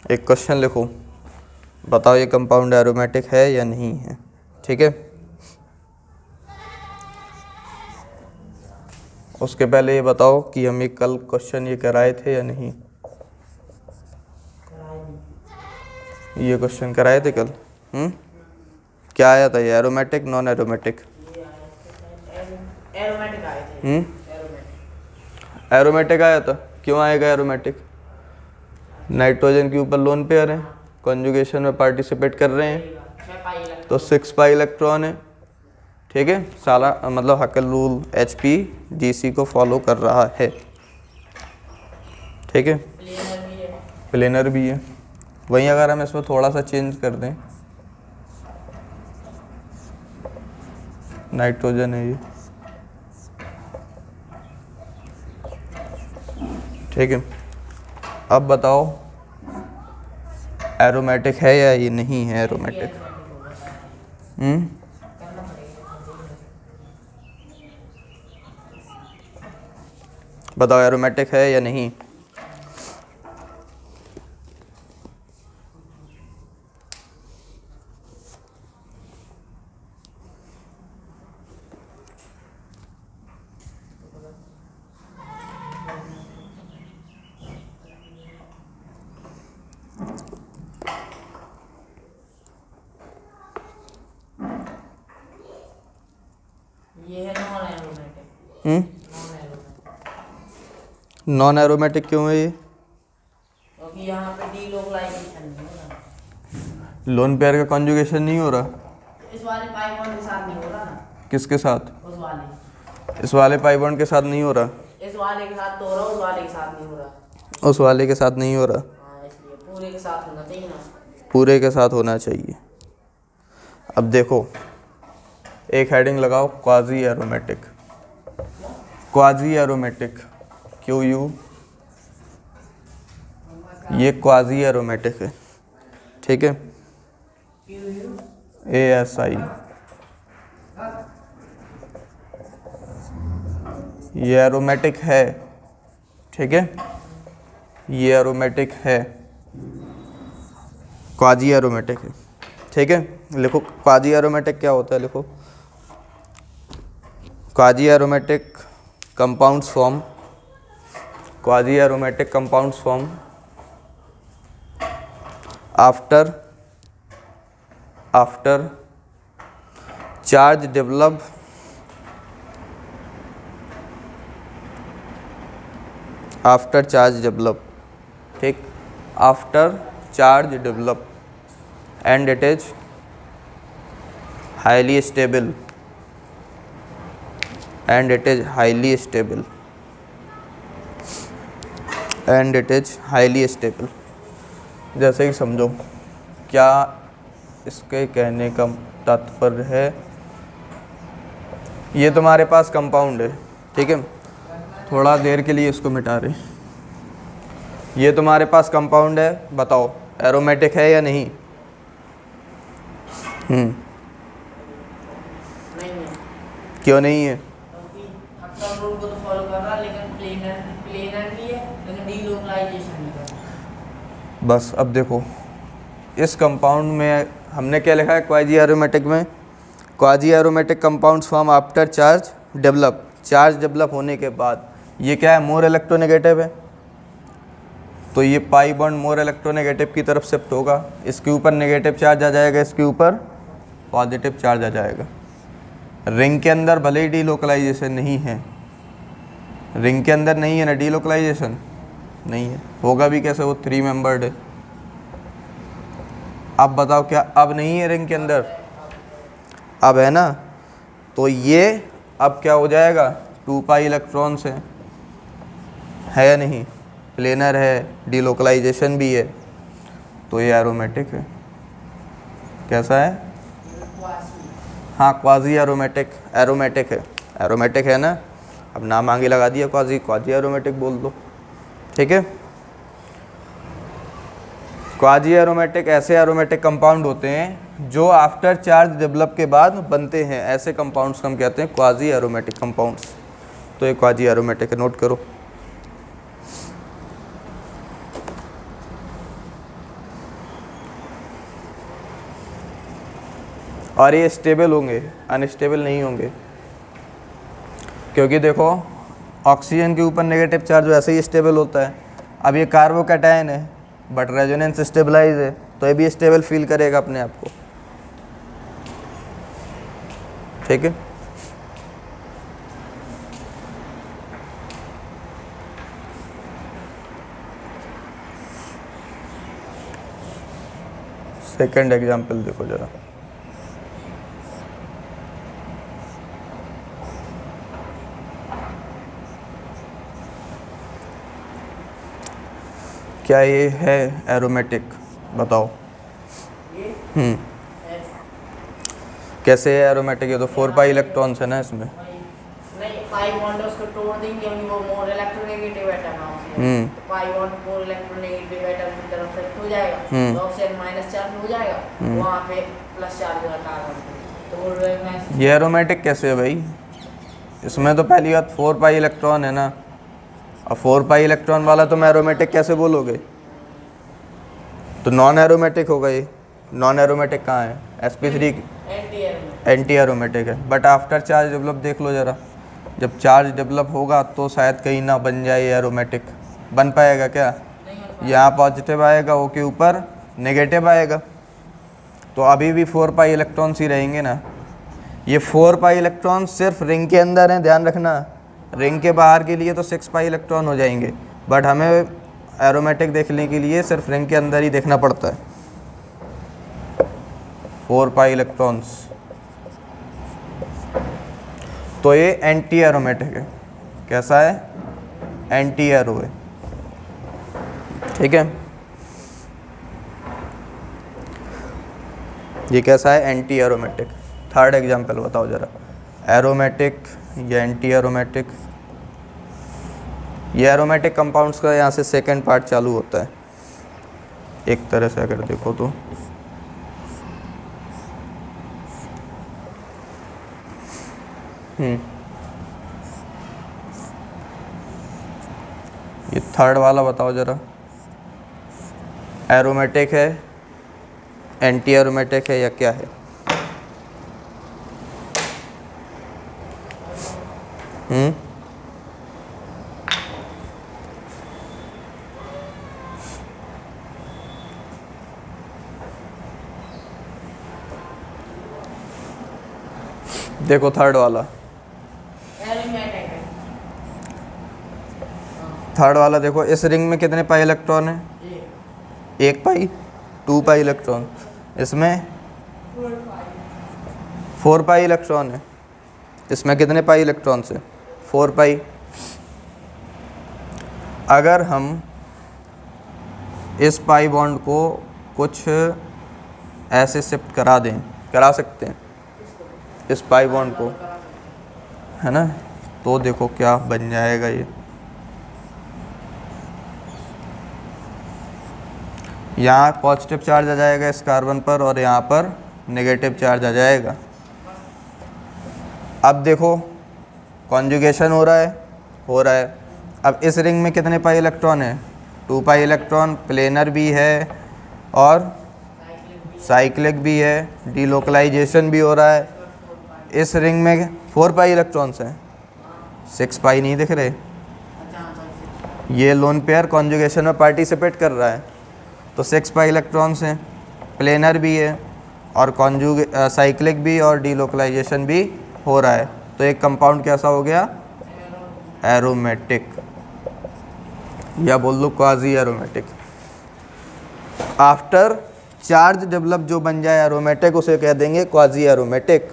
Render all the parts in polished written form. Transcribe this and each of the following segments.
एक क्वेश्चन लिखो, बताओ ये कंपाउंड एरोमेटिक है या नहीं है। ठीक है, उसके पहले ये बताओ कि हम ये कल क्वेश्चन ये कराए थे या नहीं। ये क्वेश्चन कराए थे कल। क्या आया था ये, एरोमेटिक नॉन एरोमेटिक? एरोमेटिक आए थे। एरोमेटिक आया था। क्यों आएगा एरोमेटिक? नाइट्रोजन के ऊपर लोन पेयर है, कॉन्जुगेशन में पार्टिसिपेट कर रहे हैं, तो 6 पाई इलेक्ट्रॉन है। ठीक है, सारा मतलब हकल रूल HPGC को फॉलो कर रहा है। ठीक है, प्लेनर भी है। वहीं अगर हम इसमें थोड़ा सा चेंज कर दें, नाइट्रोजन है ये। ठीक है, अब बताओ एरोमेटिक है या ये नहीं है एरोमेटिक। बताओ एरोमेटिक है या नहीं। ये है नॉन एरोमेटिक। नॉन एरोमेटिक क्यों है ये? क्योंकि यहाँ पे डीलोकलाइजेशन नहीं हो रहा। लोन पेयर का कॉन्जुगेशन नहीं हो रहा। इस वाले पाई बॉन्ड के साथ नहीं हो रहा ना। किसके साथ? उस वाले। इस वाले पाई बॉन्ड के साथ नहीं हो रहा। इस वाले के साथ तो हो रहा, उस वाले के साथ नहीं हो रहा। उस वाले के साथ नहीं हो रहा। हाँ, इसलिए पूरे के साथ होना चाहिए ना। पूरे के साथ होना चाहिए। अब देखो, एक हेडिंग लगाओ, quasi aromatic. Quasi aromatic, QU, ये क्वाजी एरोमेटिक है। ठीक है, ASI, ये एरोमेटिक है। ठीक है, ये एरोमेटिक है, क्वाजी एरोमेटिक है। ठीक है, लिखो क्वाजी एरोमेटिक क्या होता है, लिखो quasi aromatic compounds form, quasi aromatic compounds form after charge develop after charge develop. ठीक, after charge develop and it is highly stable and it is highly stable and it is highly stable। जैसे कि समझो, क्या इसके कहने का तात्पर्य है, ये तुम्हारे पास कंपाउंड है। ठीक है, थोड़ा देर के लिए इसको मिटा रहे। ये तुम्हारे पास कंपाउंड है, बताओ एरोमेटिक है या नहीं। नहीं है। क्यों नहीं है? क्योंकि हक्का रूल को तो फॉलो कर रहा, लेकिन प्लेनर भी है, लेकिन डीलोकलाइजेशन नहीं कर रहा। बस अब देखो, इस कंपाउंड में हमने क्या लिखा है, क्वाजी एरोमेटिक में, quasi aromatic compounds form after charge develop. Charge develop होने के बाद ये क्या है, मोर इलेक्ट्रोनेगेटिव है, तो ये पाई बॉन्ड मोर इलेक्ट्रोनेगेटिव की तरफ शिफ्ट होगा। इसके ऊपर नेगेटिव चार्ज आ जाएगा, इसके ऊपर पॉजिटिव चार्ज आ जाएगा। रिंग के अंदर भले ही डीलोकलाइजेशन नहीं है, रिंग के अंदर नहीं है ना डीलोकलाइजेशन, नहीं है, होगा भी कैसे, वो 3 मेंबर्ड है। अब बताओ क्या अब नहीं है रिंग के अंदर? अब है ना, तो ये अब क्या हो जाएगा, 2 पाई इलेक्ट्रॉन से है या नहीं, प्लेनर है, डीलोकलाइजेशन भी है, तो ये एरोमेटिक है। कैसा है? हाँ, क्वाजी एरोमेटिक, एरोमेटिक है, एरोमेटिक है ना। अब नाम आगे लगा दिया क्वाजी, क्वाजी एरोमेटिक बोल दो। ठीक है, क्वाजी एरोमेटिक ऐसे एरोमेटिक कंपाउंड होते हैं जो आफ्टर चार्ज डेवलप के बाद बनते हैं, ऐसे कंपाउंड्स को हम कहते हैं क्वाजी एरोमेटिक कंपाउंड्स। तो ये क्वाजी एरोमेटिक है, नोट करो। और ये स्टेबल होंगे, अनस्टेबल नहीं होंगे, क्योंकि देखो ऑक्सीजन के ऊपर नेगेटिव चार्ज वैसे ही स्टेबल होता है। अब ये कार्बोकैटायन है बट रेजोनेंस स्टेबलाइज है, तो ये भी स्टेबल फील करेगा अपने आप को, ठीक है। सेकंड एग्जांपल देखो जरा, क्या ये है एरोमेटिक, बताओ। ये कैसे है एरोमेटिक? ये तो 4 पाई इलेक्ट्रॉन्स है ना इसमें। नहीं, पाई बॉन्ड उसको तोड़ देंगे क्योंकि वो मोर इलेक्ट्रोनेगेटिव एटम है ऑक्सीजन, तो pi bond more electronegative atom की तरफ शिफ्ट हो जाएगा, तो ऑक्सीजन माइनस चार्ज हो जाएगा, वहाँ पे प्लस चार्ज होगा कार्बन पे, तो वो ये एरोमेटिक कैसे है भाई? इसमें तो पहली बात 4 पाई इलेक्ट्रॉन है ना, अब 4 पाई इलेक्ट्रॉन वाला तो मैं एरोमेटिक कैसे बोलोगे? तो नॉन एरोमेटिक होगा ये। नॉन एरोमेटिक कहाँ है? sp3 एंटी एरोमेटिक है। बट आफ्टर चार्ज डेवलप देख लो ज़रा, जब चार्ज डेवलप होगा तो शायद कहीं ना बन जाए एरोमेटिक। बन पाएगा क्या? यहाँ पॉजिटिव आएगा, ओ के ऊपर नेगेटिव आएगा, तो अभी भी 4 पाई इलेक्ट्रॉन्स ही रहेंगे ना। ये 4 पाई इलेक्ट्रॉन सिर्फ रिंग के अंदर हैं, ध्यान रखना। रिंग के बाहर के लिए तो 6 पाई इलेक्ट्रॉन हो जाएंगे, बट हमें एरोमेटिक देखने के लिए सिर्फ रिंग के अंदर ही देखना पड़ता है। 4 पाई इलेक्ट्रॉन्स, तो ये एंटी एरोमेटिक है। कैसा है? एंटी एरो है, ठीक है। ये कैसा है? Anti aromatic. थर्ड एग्जांपल बताओ ज़रा, एरोमेटिक या एंटी एरोमेटिक। ये एरोमेटिक कंपाउंड्स का यहाँ से सेकंड पार्ट चालू होता है, एक तरह से अगर देखो तो। ये थर्ड वाला बताओ ज़रा, एरोमेटिक है, एंटी एरोमेटिक है या क्या है? देखो थर्ड वाला, एरोमेटिक है। थर्ड वाला देखो, इस रिंग में कितने पाई इलेक्ट्रॉन है? ये 1 पाई, 2 पाई इलेक्ट्रॉन। इसमें 4 पाई इलेक्ट्रॉन है। इसमें कितने पाई इलेक्ट्रॉन है? 4 पाई। अगर हम इस पाई बॉन्ड को कुछ ऐसे शिफ्ट करा दें, करा सकते हैं इस पाई बॉन्ड को, है ना, तो देखो क्या बन जाएगा। ये यहाँ पॉजिटिव चार्ज आ जाएगा इस कार्बन पर और यहाँ पर नेगेटिव चार्ज आ जाएगा। अब देखो कॉन्जुगेशन हो रहा है। अब इस रिंग में कितने पाई इलेक्ट्रॉन है? 2 पाई इलेक्ट्रॉन। प्लेनर भी है और साइक्लिक भी है, डीलोकलाइजेशन भी हो रहा है। इस रिंग में 4 पाई इलेक्ट्रॉन्स हैं, 6 पाई नहीं दिख रहे। ये लोन पेयर कॉन्जुगेशन में पार्टिसिपेट कर रहा है, तो 6 पाई इलेक्ट्रॉन्स हैं। प्लेनर भी है और साइक्लिक भी और डीलोकलाइजेशन भी हो रहा है, तो एक कंपाउंड कैसा हो गया? एरोमेटिक, या बोल लो quasi aromatic. After charge develop जो बन जाए एरोमेटिक, उसे कह देंगे क्वाजी एरोमेटिक,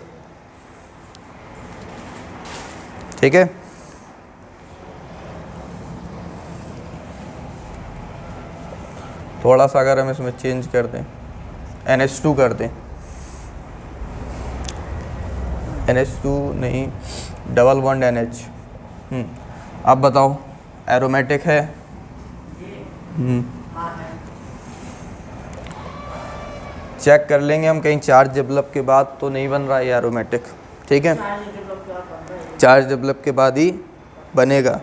ठीक है। थोड़ा सा अगर हम इसमें चेंज कर दें, NH2 कर दें, NH2 नहीं, डबल बॉन्ड NH। अब बताओ एरोमेटिक है? चेक कर लेंगे हम कहीं चार्ज डेवलप के बाद तो नहीं बन रहा है एरोमेटिक, ठीक है। चार्ज डेवलप के बाद ही बनेगा।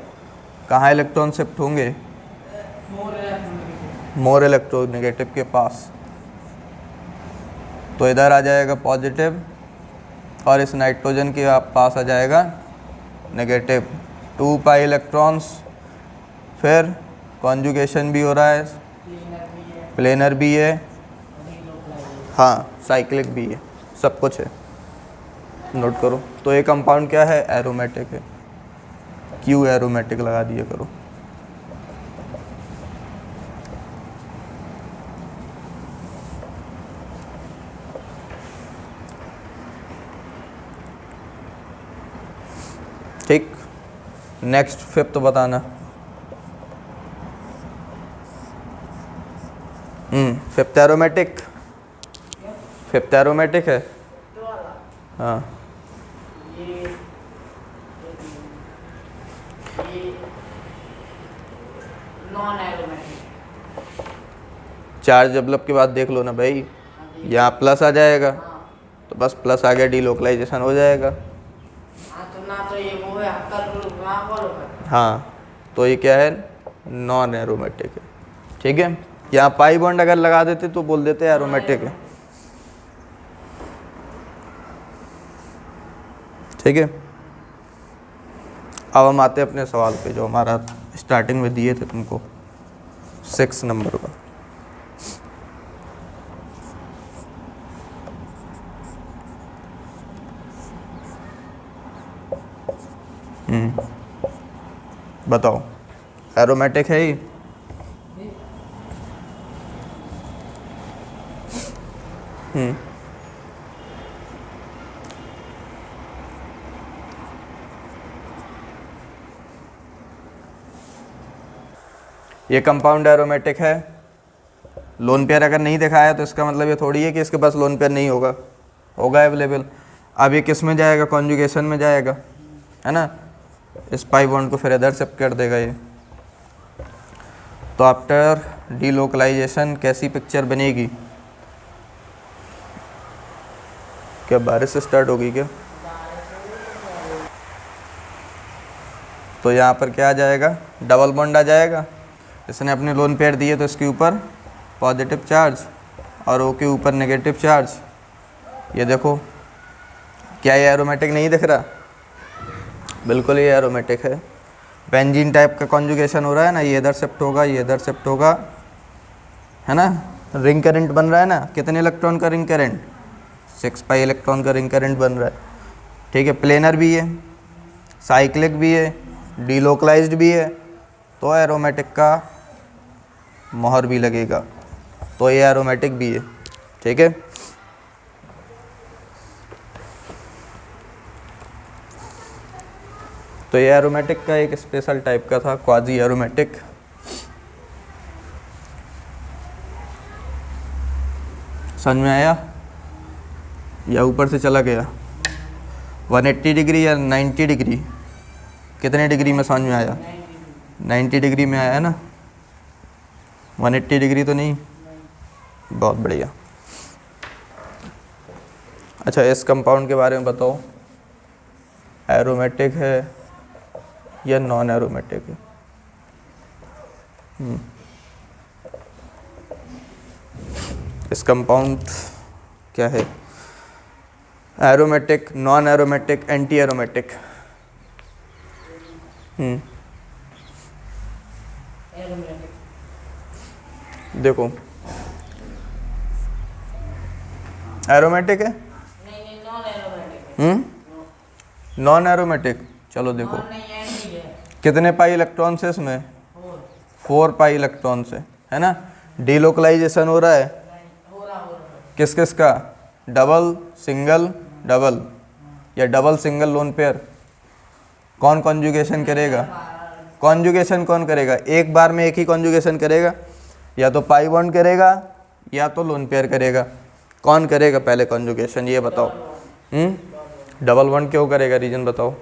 कहाँ इलेक्ट्रॉन शिफ्ट होंगे? मोर इलेक्ट्रोनेगेटिव के पास। तो इधर आ जाएगा पॉजिटिव और इस नाइट्रोजन के पास आ जाएगा नेगेटिव। 2 पाई इलेक्ट्रॉन्स, फिर कॉन्जुगेशन भी हो रहा है, प्लेनर भी है, हाँ साइक्लिक भी है, सब कुछ है, नोट करो। तो ये कंपाउंड क्या है? एरोमेटिक है। क्यू एरोमेटिक लगा दिया करो। ठीक, नेक्स्ट फिफ्थ बताना। फिफ्थ एरोमेटिक, फिफ्थ एरोमेटिक है, हाँ। ये नॉन एरोमेटिक। चार्ज डेवलप के बाद देख लो ना भाई, यहाँ प्लस आ जाएगा, तो बस प्लस आ गया, डीलोकलाइजेशन हो जाएगा। तो ना तो ये वो है हाँ, तो ये क्या है? नॉन एरोमेटिक है। ठीक है, यहाँ पाई बॉन्ड अगर लगा देते तो बोल देते एरोमेटिक है। ठीक है, अब हम आते हैं अपने सवाल पे जो हमारा स्टार्टिंग में दिए थे तुमको, 6 नंबर का। बताओ, एरोमेटिक है ये? ये कंपाउंड एरोमेटिक है। लोन पेयर अगर नहीं दिखाया तो इसका मतलब ये थोड़ी है कि इसके पास लोन पेयर नहीं होगा, होगा अवेलेबल। अब ये किस में जाएगा? कॉन्जुगेशन में जाएगा, है ना। इस पाई बॉन्ड को फिर इधर शिफ्ट कर देगा ये। तो आफ्टर डीलोकलाइजेशन कैसी पिक्चर बनेगी? क्या बारिश से स्टार्ट होगी क्या? तो यहाँ पर क्या आ जाएगा? डबल बॉन्ड आ जाएगा। इसने अपने लोन पेयर दिए तो इसके ऊपर पॉजिटिव चार्ज और ओ के ऊपर नेगेटिव चार्ज। ये देखो, क्या ये एरोमेटिक नहीं दिख रहा? बिल्कुल ये एरोमेटिक है। बेंजीन टाइप का कॉन्जुगेशन हो रहा है ना, ये इधर शिफ्ट होगा, ये इधर शिफ्ट होगा, है ना। रिंग करंट बन रहा है ना, कितने इलेक्ट्रॉन का रिंग करंट? 6 पाई इलेक्ट्रॉन का रिंग करंट बन रहा है। ठीक है, प्लेनर भी है, साइक्लिक भी है, डीलोकलाइज्ड भी है, तो एरोमेटिक का मोहर भी लगेगा, तो ये एरोमेटिक भी है। ठीक है, तो ये एरोमेटिक का एक स्पेशल टाइप का था, क्वाजी एरोमेटिक। समझ में आया या ऊपर से चला गया? 180 डिग्री या 90 डिग्री? कितने डिग्री में समझ में आया? 90 डिग्री में आया है ना, 180 डिग्री तो नहीं। बहुत बढ़िया। अच्छा, इस कंपाउंड के बारे में बताओ, एरोमेटिक है या नॉन एरोमेटिक है? इस कंपाउंड क्या है? Aromatic, non aromatic, anti aromatic? देखो, एरोमेटिक है, नहीं नॉन एरोमेटिक है। Non aromatic. चलो देखो, कितने पाई इलेक्ट्रॉन्स है इसमें? 4 पाई इलेक्ट्रॉन्स है ना। डीलोकलाइजेशन हो रहा है, किस किस का? डबल, सिंगल, डबल या डबल सिंगल लोन पेयर। कौन कॉन्जुगेशन करेगा? कॉन्जुगेशन कौन करेगा? एक बार में एक ही कॉन्जुगेशन करेगा, या तो पाई बॉन्ड करेगा या तो लोन पेयर करेगा। कौन करेगा पहले कॉन्जुगेशन, ये बताओ। डबल बॉन्ड क्यों करेगा? रीजन बताओ।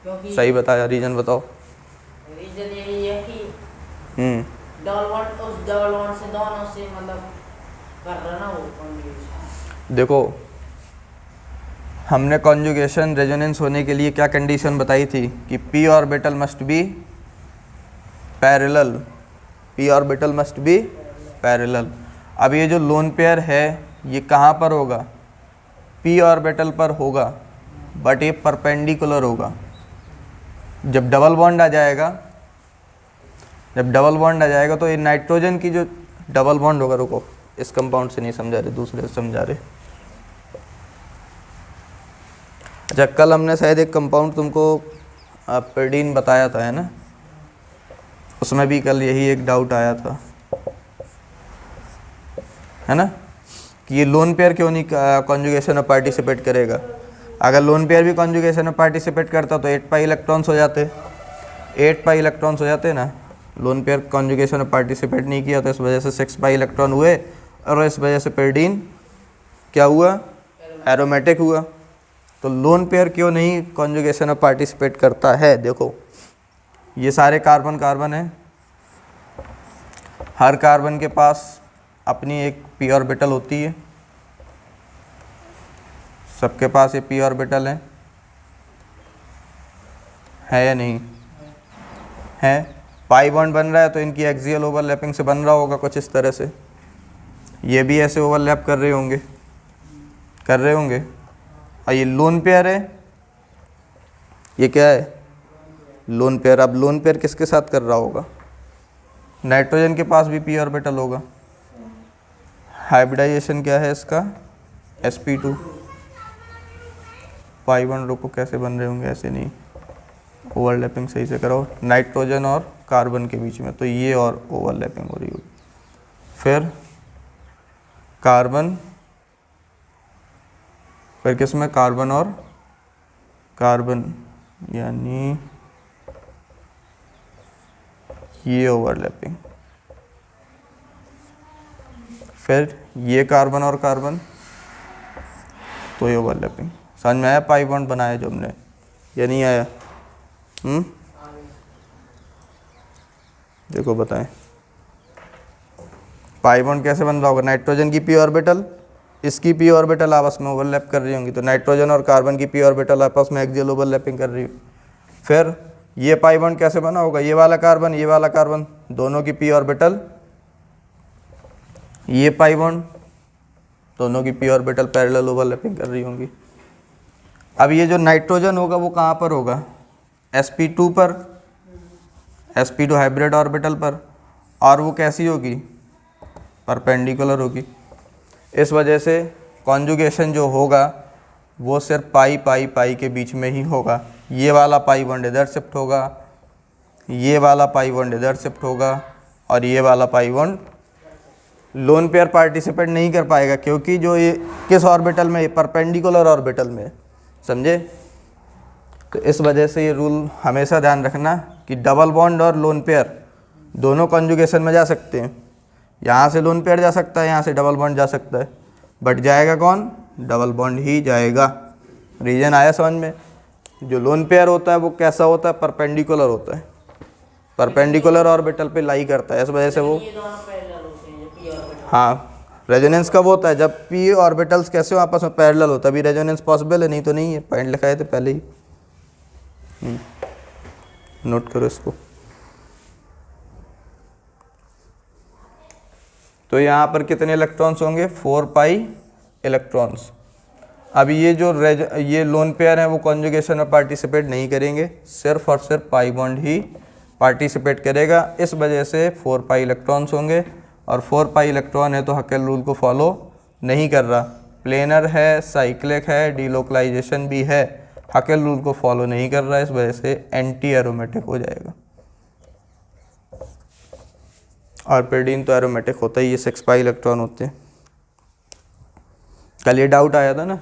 सही बताया, रीजन बताओ। रीजन यही है कि डबल बॉन्ड उस डबल बॉन्ड से दोनों से मतलब कर रहा ना वो कॉन्जुगेशन। देखो, हमने कॉन्जुगेशन रेजोनेंस होने के लिए क्या कंडीशन बताई थी कि P orbital must be parallel, P orbital must be parallel. अब ये जो लोन पेयर है ये कहाँ पर होगा, p ऑर्बिटल पर होगा, बट ये परपेंडिकुलर होगा। जब डबल बॉन्ड आ जाएगा, तो ये नाइट्रोजन की जो डबल बॉन्ड होगा, रुको इस कंपाउंड से नहीं समझा रहे, दूसरे से समझा रहे। अच्छा, कल हमने शायद एक कंपाउंड तुमको पेडिन बताया था, है ना, उसमें भी कल यही एक डाउट आया था, है ना, कि ये लोन पेयर क्यों नहीं कॉन्जुगेशन में पार्टिसिपेट करेगा। अगर लोन पेयर भी कॉन्जुगेशन में पार्टिसिपेट करता तो 8 पाई इलेक्ट्रॉन्स हो जाते, 8 पाई इलेक्ट्रॉन्स हो जाते ना। लोन पेयर कॉन्जुगेशन में पार्टिसिपेट नहीं किया तो इस वजह से 6 पाई इलेक्ट्रॉन हुए, और इस वजह से पेरिडीन क्या हुआ, एरोमेटिक हुआ। तो लोन पेयर क्यों नहीं कॉन्जुगेशन में पार्टिसिपेट करता है, देखो ये सारे कार्बन कार्बन है, हर कार्बन के पास अपनी एक p ऑर्बिटल होती है, सबके पास ये p ऑर्बिटल है या नहीं है। पाई बॉन्ड बन रहा है तो इनकी एक्सियल ओवरलैपिंग से बन रहा होगा कुछ इस तरह से, ये भी ऐसे ओवरलैप कर रहे होंगे। और ये लोन पेयर है, ये क्या है, लोन पेयर। अब लोन पेयर किसके साथ कर रहा होगा, नाइट्रोजन के पास भी p ऑर्बिटल होगा। हाइब्रिडाइजेशन क्या है इसका, sp2। पाई बॉन्ड रुको कैसे बन रहे होंगे, ऐसे नहीं, ओवरलैपिंग सही से करो, नाइट्रोजन और कार्बन के बीच में, तो ये और ओवरलैपिंग हो रही होगी। फिर कार्बन, फिर किसमें, कार्बन और कार्बन, यानी ये ओवरलैपिंग। फिर ये कार्बन और कार्बन, तो ये ओवरलैपिंग। समझ में आया पाई बॉन्ड बनाया जो हमने, या नहीं आया? देखो बताएं, पाई बॉन्ड कैसे बन रहा होगा, नाइट्रोजन की p ऑर्बिटल, इसकी p ऑर्बिटल आपस में ओवरलैप कर रही होंगी, तो नाइट्रोजन और कार्बन की p ऑर्बिटल आपस में एक्सियल ओवरलैपिंग कर रही हो। फिर ये पाई बॉन्ड कैसे बना होगा, ये वाला कार्बन दोनों की p ऑर्बिटल, ये पाई बॉन्ड दोनों की p ऑर्बिटल पैरेलल ओवरलैपिंग कर रही होंगी। अब ये जो नाइट्रोजन होगा वो कहाँ पर होगा, sp2 पर, sp2 हाइब्रिड ऑर्बिटल पर, और वो कैसी होगी, परपेंडिकुलर होगी। इस वजह से कॉन्जुगेशन जो होगा वो सिर्फ पाई पाई पाई के बीच में ही होगा। ये वाला पाई बॉन्ड इधर शिफ्ट होगा, ये वाला पाई बॉन्ड इधर शिफ्ट होगा, और ये वाला pi bond lone pair participate नहीं कर पाएगा, क्योंकि जो ये किस ऑर्बिटल में, ये परपेंडिकुलर ऑर्बिटल में, समझे। तो इस वजह से ये रूल हमेशा ध्यान रखना कि डबल बॉन्ड और लोन पेयर दोनों कॉन्जुगेशन में जा सकते हैं। यहाँ से लोन पेयर जा सकता है, यहाँ से डबल बॉन्ड जा सकता है, बट जाएगा कौन, डबल बॉन्ड ही जाएगा। रीजन आया समझ में। जो लोन पेयर होता है वो कैसा होता है, परपेंडिकुलर होता है, परपेंडिकुलर ऑर्बिटल पे लाई करता है, इस वजह से वो, ये दोनों पैरेलल होते हैं जो p ऑर्बिटल। हाँ, रेजोनेंस कब होता है, जब p ऑर्बिटल्स कैसे हो आपस में पैरेलल होता है, तभी रेजोनेंस पॉसिबल है, नहीं तो नहीं है। पॉइंट लिखाए थे पहले ही, नोट करो इसको। तो यहाँ पर कितने इलेक्ट्रॉन्स होंगे, 4 पाई इलेक्ट्रॉन्स। अब ये जो ये लोन पेयर हैं वो कॉन्जुगेशन में पार्टिसिपेट नहीं करेंगे, सिर्फ और सिर्फ पाई बॉन्ड ही पार्टिसिपेट करेगा। इस वजह से 4 पाई इलेक्ट्रॉन्स होंगे, और 4 पाई इलेक्ट्रॉन है तो हकेल रूल को फॉलो नहीं कर रहा, प्लेनर है, साइक्लिक है, डीलोकलाइजेशन भी है, हकेल रूल को फॉलो नहीं कर रहा है, इस वजह से एंटी एरोमेटिक हो जाएगा। और पेरिडीन तो एरोमेटिक होता ही, ये 6 पाई इलेक्ट्रॉन होते हैं। कल ये डाउट आया था ना,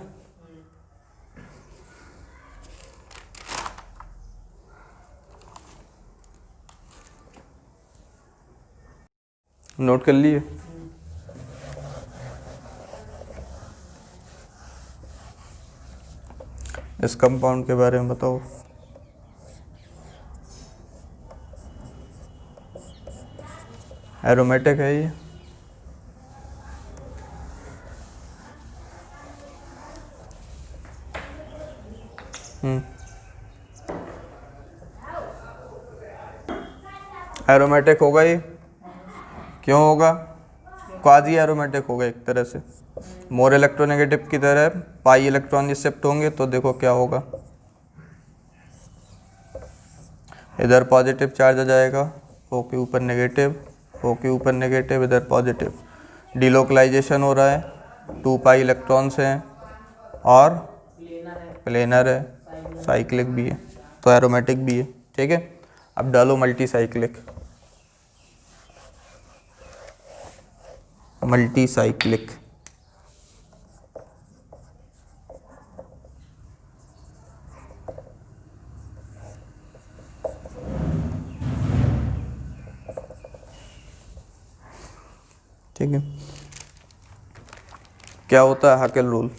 नोट कर लिए। इस कंपाउंड के बारे में बताओ। एरोमेटिक है ये, एरोमेटिक होगा ये, क्यों होगा, क्वाजी एरोमेटिक होगा एक तरह से। मोर इलेक्ट्रोनेगेटिव की तरह पाई इलेक्ट्रॉन ये शिफ्ट होंगे तो देखो क्या होगा, इधर पॉजिटिव चार्ज आ जाएगा, ओ के ऊपर नेगेटिव, ओ के ऊपर नेगेटिव, इधर पॉजिटिव। डिलोकलाइजेशन हो रहा है, 2 पाई इलेक्ट्रॉन्स हैं और प्लेनर है, साइक्लिक भी है, तो एरोमेटिक भी है। ठीक है, अब डालो मल्टी साइक्लिक। मल्टी साइक्लिक ठीक है, क्या होता है हाकेल रूल?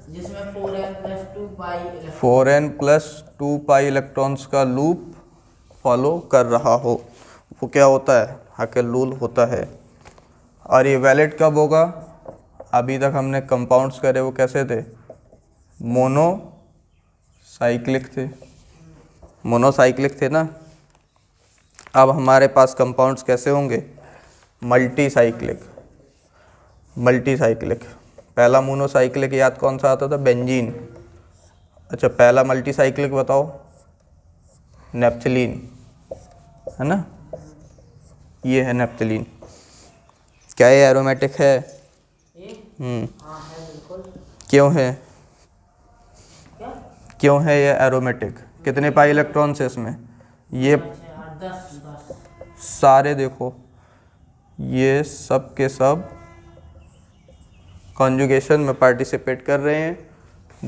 जिसमें 4n प्लस 2 पाई इलेक्ट्रॉन्स का लूप फॉलो कर रहा हो, वो क्या होता है? हाकेल रूल होता है। और ये वैलिड कब होगा? अभी तक हमने कंपाउंड्स करे वो कैसे थे? मोनोसाइक्लिक थे, मोनोसाइक्लिक थे ना। अब हमारे पास कंपाउंड्स कैसे होंगे? Multi cyclic. मल्टी साइक्लिक, पहला मोनोसाइक्लिक याद कौन सा आता था? बेंजीन। अच्छा, पहला मल्टी साइक्लिक बताओ? नेप्थलीन, है ना, ये है नेप्थलीन। क्या ये एरोमेटिक है? क्यों है? क्यों है ये एरोमेटिक? कितने पाई इलेक्ट्रॉन्स है इसमें? ये 10 सारे देखो, ये सब के सब कॉन्जुगेशन में पार्टिसिपेट कर रहे हैं।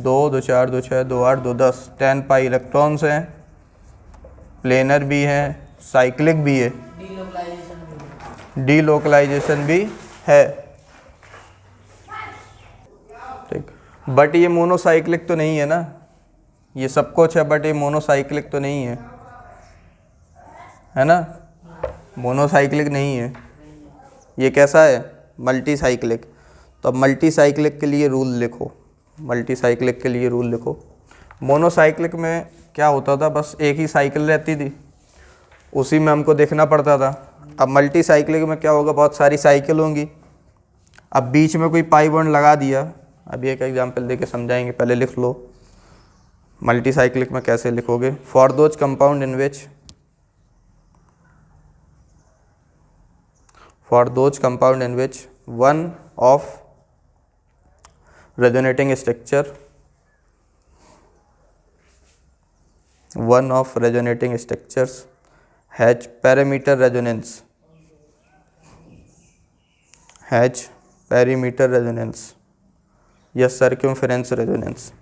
2 2 4 2 6 2 8 2 10 10 पाई इलेक्ट्रॉन्स हैं, प्लेनर भी हैं, साइक्लिक भी है, डीलोकलाइजेशन भी है। ठीक, बट ये मोनोसाइक्लिक तो नहीं है ना, ये सब कुछ है बट ये मोनोसाइक्लिक तो नहीं है ना, मोनोसाइक्लिक नहीं है। ये कैसा है? Multi cyclic. तो अब मल्टी साइक्लिक के लिए रूल लिखो, मल्टी साइक्लिक के लिए रूल लिखो। मोनोसाइक्लिक में क्या होता था? बस एक ही साइकिल रहती थी, उसी में हमको देखना पड़ता था। अब मल्टी साइक्लिक में क्या होगा? बहुत सारी साइकिल होंगी। अब बीच में कोई पाई बॉन्ड लगा दिया, अभी एक एग्जांपल देके समझाएंगे, पहले लिख लो। मल्टी साइक्लिक में कैसे लिखोगे? For those compound in which one of resonating structure has perimeter resonance या circumference resonance.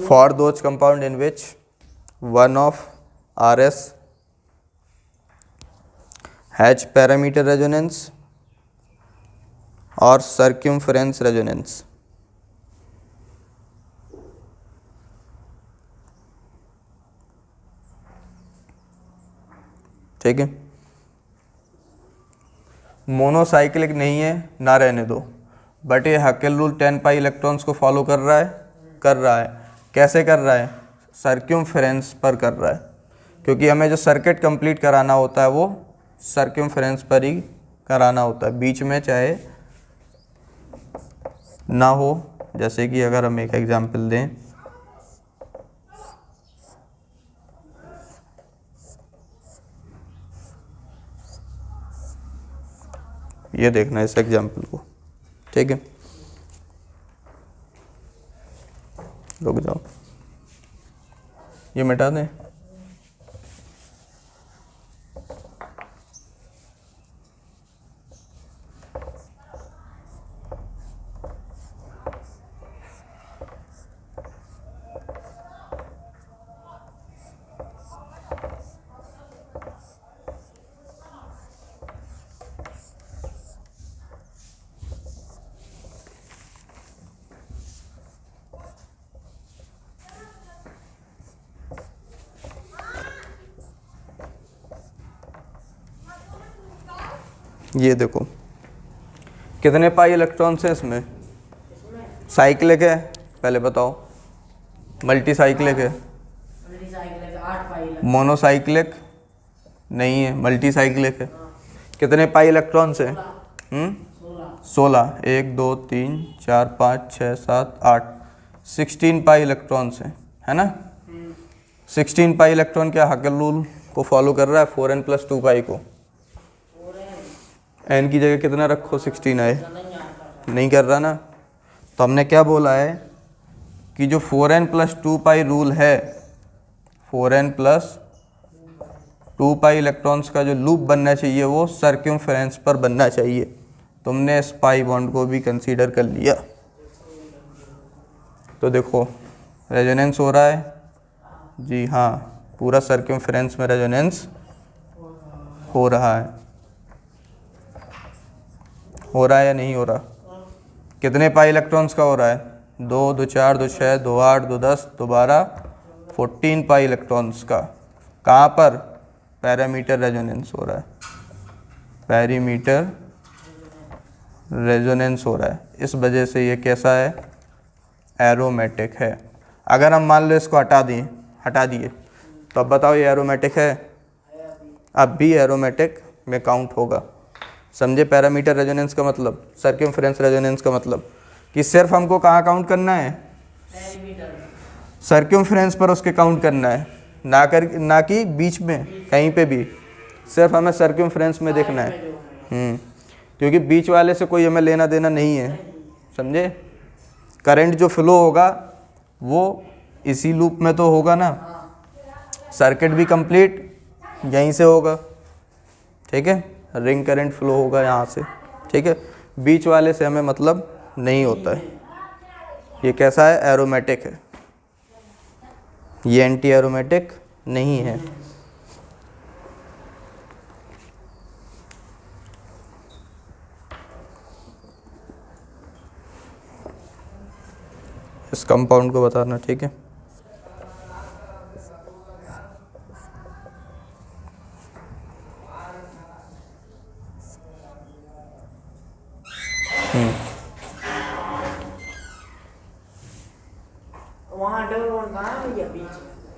For those compound in which one of RS has perimeter resonance or circumference resonance. ठीक है, मोनोसाइक्लिक नहीं है ना, रहने दो, बट ये हाकेल रूल 10 पाई इलेक्ट्रॉन्स को फॉलो कर रहा है। कैसे कर रहा है? सर्क्यूमफेरेंस पर कर रहा है, क्योंकि हमें जो सर्किट कंप्लीट कराना होता है वो सर्क्यूमफेरेंस पर ही कराना होता है, बीच में चाहे ना हो। जैसे कि अगर हम एक एग्जांपल दें, ये देखना इस एग्जांपल को, ठीक है, रुक जाओ, ये मिटा दें। ये देखो कितने पाई इलेक्ट्रॉन्स हैं इसमें? साइक्लिक है, पहले बताओ। मल्टी साइक्लिक है, 8 पाई मोनोसाइक्लिक नहीं है, मल्टी साइक्लिक है। कितने पाई इलेक्ट्रॉन्स हैं? 16। 1 2 3 4 5 6 7 8 16 पाई इलेक्ट्रॉन्स हैं, है ना। 16 पाई इलेक्ट्रॉन क्या हकेल रूल को फॉलो कर रहा है? 4n + 2 पाई को। n की जगह कितना रखो? 16 आए, नहीं कर रहा ना। तो हमने क्या बोला है कि जो 4n + 2 पाई रूल है, 4n + 2 पाई इलेक्ट्रॉन्स का जो लूप बनना चाहिए वो सर्कम्फ्रेंस पर बनना चाहिए। तुमने इस पाई बॉन्ड को भी कंसीडर कर लिया। तो देखो रेजोनेंस हो रहा है जी, हाँ, पूरा सर्कम्फ्रेंस में रेजोनेंस हो रहा है। हो रहा है या नहीं हो रहा? कितने पाई इलेक्ट्रॉन्स का हो रहा है? 2 2 4 2 6 2 8 2 10 2 12 14 पाई इलेक्ट्रॉन्स का। कहाँ पर? पैरामीटर रेजोनेंस हो रहा है, पैरीमीटर रेजोनेंस हो रहा है। इस वजह से ये कैसा है? एरोमेटिक है। अगर हम मान लो इसको हटा दिए तो अब बताओ ये एरोमेटिक है? अब भी एरोमेटिक में काउंट होगा। समझे पैरामीटर रेजोनेंस का मतलब, सर्कम्फ्रेंस रेजोनेंस का मतलब कि सिर्फ हमको कहाँ काउंट करना है? सर्कम्फ्रेंस पर उसके काउंट करना है, ना कि बीच में कहीं पे भी, सिर्फ हमें सर्कम्फ्रेंस में देखना है। क्योंकि बीच वाले से कोई हमें लेना देना नहीं है, समझे। करंट जो फ्लो होगा वो इसी लूप में तो होगा ना, सर्किट भी कंप्लीट यहीं से होगा, ठीक है। रिंग करंट फ्लो होगा यहाँ से, ठीक है। बीच वाले से हमें मतलब नहीं होता है। ये कैसा है? एरोमेटिक है। ये एंटी एरोमेटिक नहीं है। इस कंपाउंड को बताना, ठीक है। वहाँ डबल बॉन्ड कहाँ है भैया? बीच में।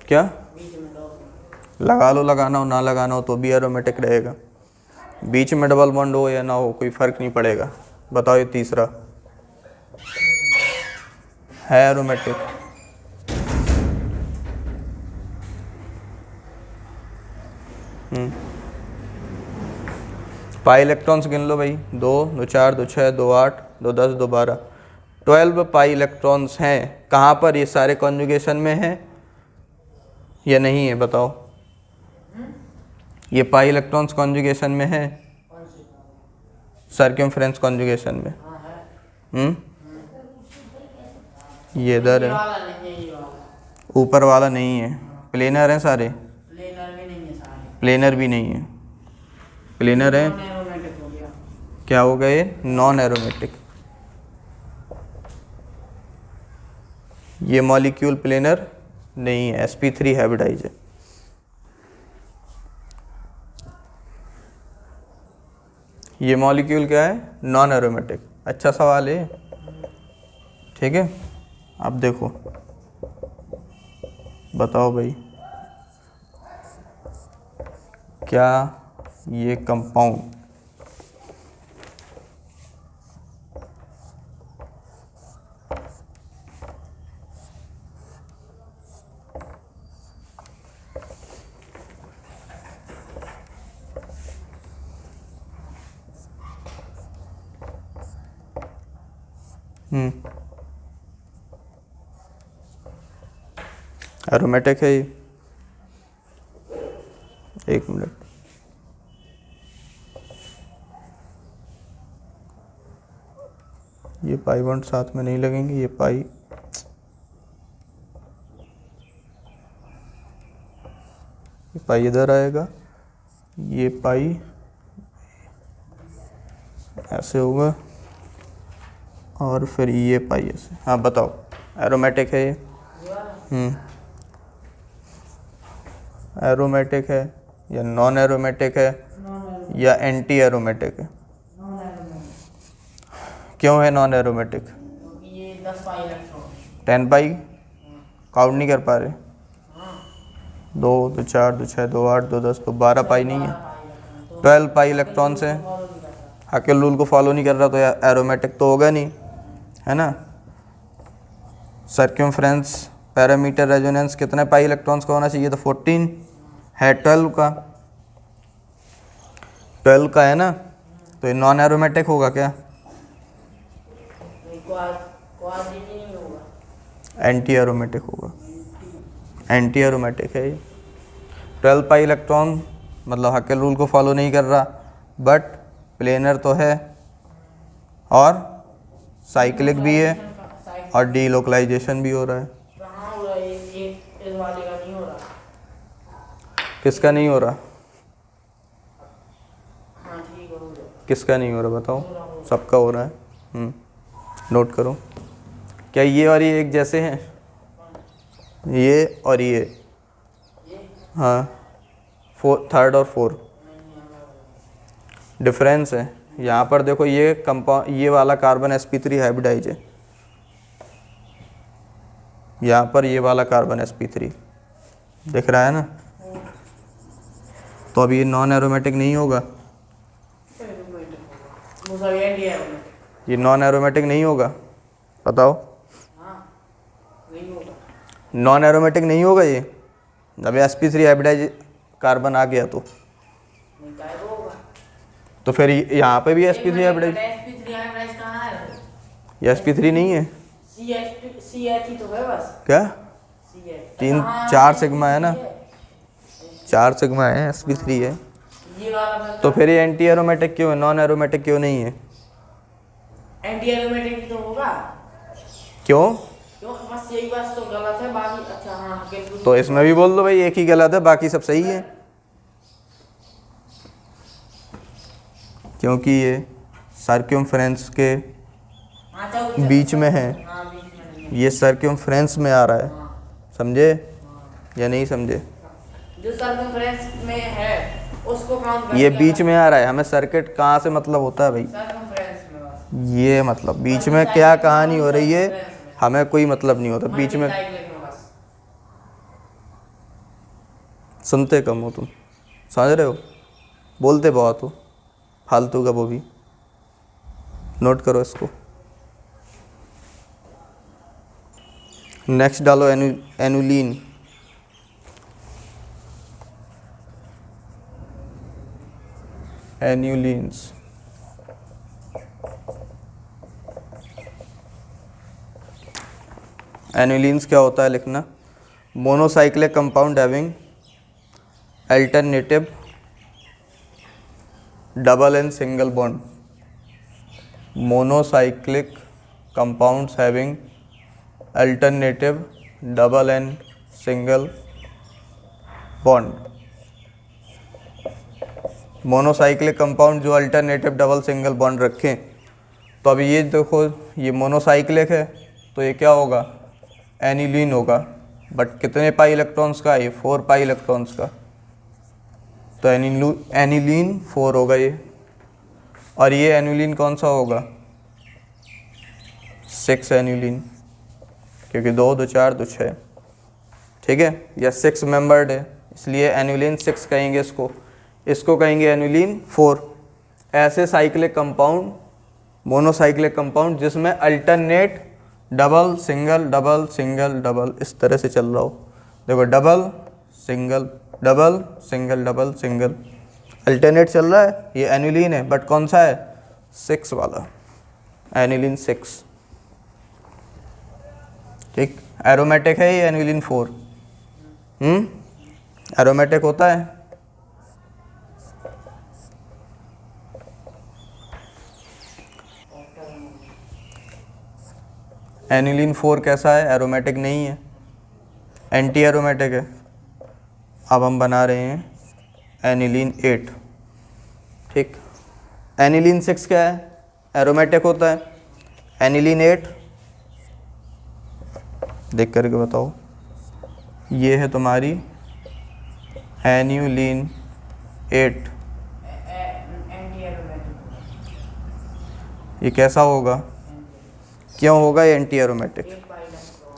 क्या? बीच में डबल। लगा लो, लगाना हो ना लगाना हो तो भी एरोमेटिक रहेगा। बीच में डबल बॉन्ड हो या ना हो कोई फ़र्क नहीं पड़ेगा। बताओ ये तीसरा है एरोमेटिक। पाई इलेक्ट्रॉन्स गिन लो भाई। 2 2 4 2 6 2 8 2 10 2 12 12 पाई इलेक्ट्रॉन्स हैं। कहाँ पर? ये सारे कॉन्जुगेशन में हैं या नहीं है? बताओ। ये पाई इलेक्ट्रॉन्स कॉन्जुगेशन में है? सर्कम्फ्रेंस कॉन्जुगेशन में। ये इधर है, ऊपर वाला नहीं है। प्लेनर है सारे? प्लेनर भी नहीं है। प्लेनर है, क्या हो गए? Non aromatic. ये मॉलिक्यूल प्लेनर नहीं है, sp3 हाइब्रिडाइज है। ये मॉलिक्यूल क्या है? Non aromatic. अच्छा सवाल है, ठीक है। अब देखो, बताओ भाई, क्या ये कंपाउंड एरोमेटिक है ये? एक मिनट, ये पाई बॉन्ड साथ में नहीं लगेंगे। ये पाई इधर आएगा, ये पाई ऐसे होगा और फिर ये पाई ऐसे। हाँ बताओ, एरोमेटिक है ये? एरोमेटिक है या नॉन एरोमेटिक है या एंटी एरोमेटिक है? क्यों है नॉन एरोमेटिक? ये 10 पाई इलेक्ट्रॉन। 10 पाई काउंट नहीं कर पा रहे? 2 2 4 2 6 2 8 2 10 तो 12 पाई नहीं है, 12 पाई इलेक्ट्रॉन से। हाकेल रूल को फॉलो नहीं कर रहा तो एरोमेटिक तो होगा नहीं, है ना। सर्कमफ्रेंस पैरामीटर रेजोनेंस कितने पाई इलेक्ट्रॉन्स का होना चाहिए, तो 14 है, 12 का, 12 का है ना। तो ये नॉन एरोमेटिक होगा क्या, एंटी एरोमेटिक होगा, एंटी एरोमेटिक है ये। 12 पाई इलेक्ट्रॉन मतलब हाकेल रूल को फॉलो नहीं कर रहा, बट प्लेनर तो है और साइक्लिक भी है और डीलोकलाइजेशन भी हो रहा है। किसका नहीं हो रहा, किसका नहीं हो रहा बताओ, सबका हो रहा है। नोट करो, क्या ये और ये एक जैसे हैं, ये और ये, हाँ, थर्ड और फोर्थ डिफरेंस है। यहाँ पर देखो ये कंपाउंड, ये वाला कार्बन sp3 हाइब्रिडाइज है, यहाँ पर ये वाला कार्बन sp3 दिख रहा है ना, तो अब ये नॉन एरोमेटिक नहीं होगा, ये नॉन एरोमेटिक नहीं होगा, बताओ। नॉन एरोमेटिक नहीं होगा ये, जब sp3 हाइब्रिडाइज कार्बन आ गया तो फिर यहाँ पे भी sp3 हाइब्रिडाइज, ये sp3 नहीं है क्या, 4 सिग्मा है ना, 4 सिग्मा है, sp3 है, तो फिर ये एंटी एरोमेटिक क्यों है, नॉन एरोमेटिक क्यों नहीं है, एंटी एरोमेटिक तो होगा, क्यों, बस यही बात तो गलत है, बाकी अच्छा। हाँ, तो इसमें भी बोल दो भाई एक ही गलत है, बाकी सब सही है, क्योंकि ये सर्कमफ्रेंस के बीच में है, ये सर्कमफ्रेंस में आ रहा है, समझे या नहीं समझे, जो सर्कमफ्रेंस में है उसको काउंट करके ये बीच में आ रहा है, हमें सर्किट कहाँ से मतलब होता है भाई, सर्कमफ्रेंस में बस। ये मतलब बीच में क्या कहानी हो रही है हमें कोई मतलब नहीं होता बीच में। सुनते कम हो तुम, समझ रहे हो, बोलते बहुत हो, फालतू का वो भी। नोट करो इसको। नेक्स्ट डालो एनुलीन। एन्यूलिन्स, एनुलिन्स क्या होता है लिखना, monocyclic compound having alternative double and single bond, monocyclic compounds having alternative double and single bond. Monocyclic compound जो अल्टरनेटिव डबल सिंगल बॉन्ड रखें, तो अभी ये देखो ये मोनोसाइक्लिक है तो ये क्या होगा, एनिलीन होगा, बट कितने पाई इलेक्ट्रॉन्स का, ये 4 पाई इलेक्ट्रॉन्स का, तो एनिलीन 4 होगा ये, और ये एनुलिन कौन सा होगा, 6 एनुलिन, क्योंकि 2 2 4 2 6, ठीक है, या 6 मेंबर्ड है इसलिए एनुलिन 6 कहेंगे इसको, इसको कहेंगे एनुलिन 4। ऐसे साइक्लिक कंपाउंड, मोनोसाइक्लिक कंपाउंड जिसमें alternate double single double single double इस तरह से चल रहा हो, देखो double single double single double single alternate चल रहा है, ये एनुलिन है, बट कौन सा है, 6 वाला, एनुलिन 6, ठीक। एरोमेटिक है ये एनुलिन 4, एरोमेटिक होता है, एनिलीन 4 कैसा है, एरोमेटिक नहीं है, एंटी एरोमेटिक है। अब हम बना रहे हैं एनिलीन 8, ठीक। एनिलीन 6 क्या है, एरोमेटिक होता है, एनिलीन 8 देख करके बताओ, ये है तुम्हारी एनिलीन 8, ये कैसा होगा, क्यों होगा ये एंटी एरोमेटिक,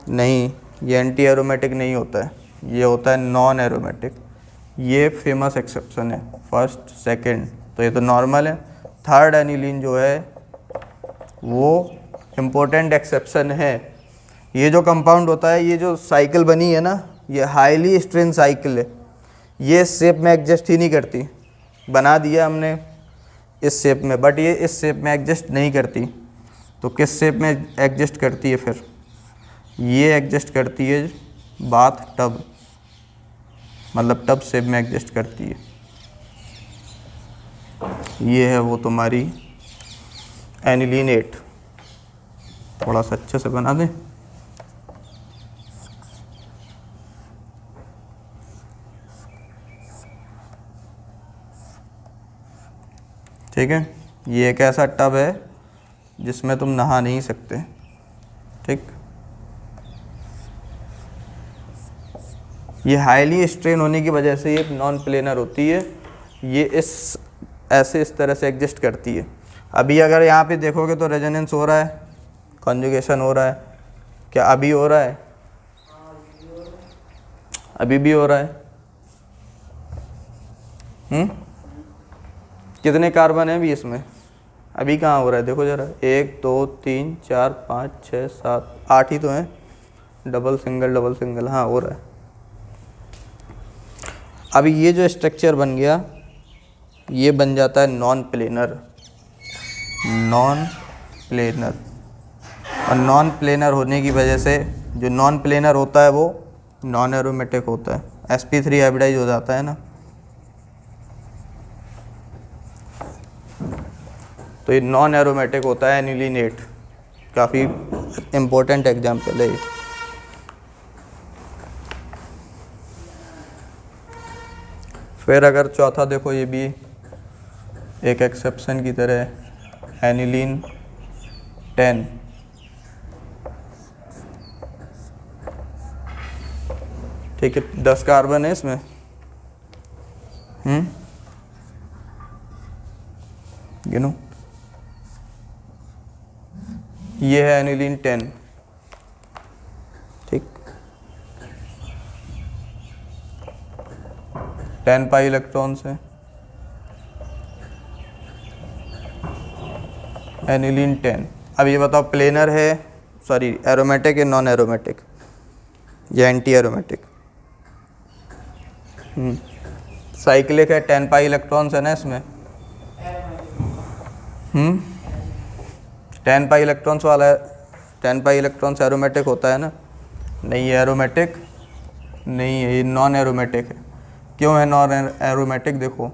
नहीं ये एंटी एरोमेटिक नहीं होता है, ये होता है नॉन एरोमेटिक। ये फेमस एक्सेप्शन है, फर्स्ट सेकंड, तो ये तो नॉर्मल है। थर्ड एनिलीन जो है वो इम्पोर्टेंट एक्सेप्शन है। ये जो कंपाउंड होता है, ये जो साइकिल बनी है ना, ये हाईली स्ट्रेन साइकिल है। ये इस शेप में एडजस्ट ही नहीं करती, बना दिया हमने इस शेप में, बट ये इस शेप में एडजस्ट नहीं करती। तो किस शेप में एडजस्ट करती है फिर? ये एडजस्ट करती है बाथ टब, मतलब टब शेप में एडजस्ट करती है। ये है वो तुम्हारी एनिलीन 8। थोड़ा सा अच्छे से बना दें। ठीक है, ये एक ऐसा टब है जिसमें तुम नहा नहीं सकते। ठीक, ये हाईली स्ट्रेन होने की वजह से ये नॉन प्लेनर होती है। ये इस तरह से एग्जिस्ट करती है। अभी अगर यहाँ पे देखोगे तो रेजोनेंस हो रहा है, कॉन्जुगेशन हो रहा है। क्या अभी हो रहा है? अभी भी हो रहा है। कितने कार्बन है अभी इसमें? अभी कहाँ हो रहा है? देखो ज़रा, 1 2 3 4 5 6 7 8 ही तो हैं। डबल सिंगल, हाँ हो रहा है। अभी ये जो स्ट्रक्चर बन गया, ये बन जाता है नॉन प्लेनर। और नॉन प्लेनर होने की वजह से, जो नॉन प्लेनर होता है वो नॉन एरोमेटिक होता है। sp3 हाइब्रिडाइज हो जाता है ना। तो ये नॉन एरोमेटिक होता है एनिलीन 8। काफ़ी इम्पोर्टेंट एग्जाम्पल है ये। फिर अगर चौथा देखो, ये भी एक एक्सेप्शन की तरह है, एनिलीन 10। ठीक है, 10 कार्बन है इसमें। गिनो, ये है एनिलीन 10। ठीक, 10 पाई इलेक्ट्रॉन्स है, एनिलीन 10। अब ये बताओ, प्लेनर है, सॉरी एरोमेटिक है, नॉन एरोमेटिक या एंटी एरोमेटिक? साइक्लिक है, 10 पाई इलेक्ट्रॉन्स है ना इसमें। 10 पाई इलेक्ट्रॉन्स वाला है। 10 पाई इलेक्ट्रॉन्स एरोमेटिक होता है ना? नहीं, ये एरोमेटिक नहीं है, ये नॉन एरोमेटिक है। क्यों है नॉन एरोमेटिक? देखो,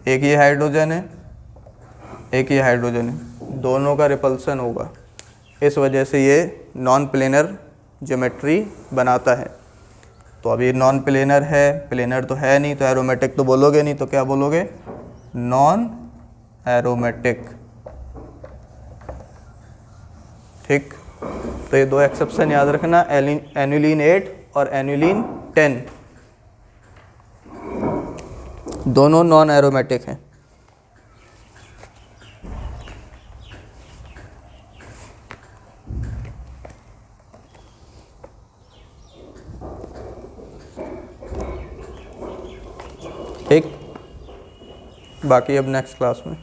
एक ये हाइड्रोजन है, एक ये हाइड्रोजन है, दोनों का रिपल्सन होगा, इस वजह से ये नॉन प्लेनर ज्योमेट्री बनाता है। तो अभी नॉन प्लेनर है, प्लेनर तो है नहीं, तो एरोमेटिक तो बोलोगे नहीं, तो क्या बोलोगे? Non aromatic. ठीक, तो ये दो एक्सेप्शन याद रखना, एनिलीन 8 और एनिलीन 10, दोनों नॉन एरोमेटिक हैं। ठीक, बाकी अब नेक्स्ट क्लास में।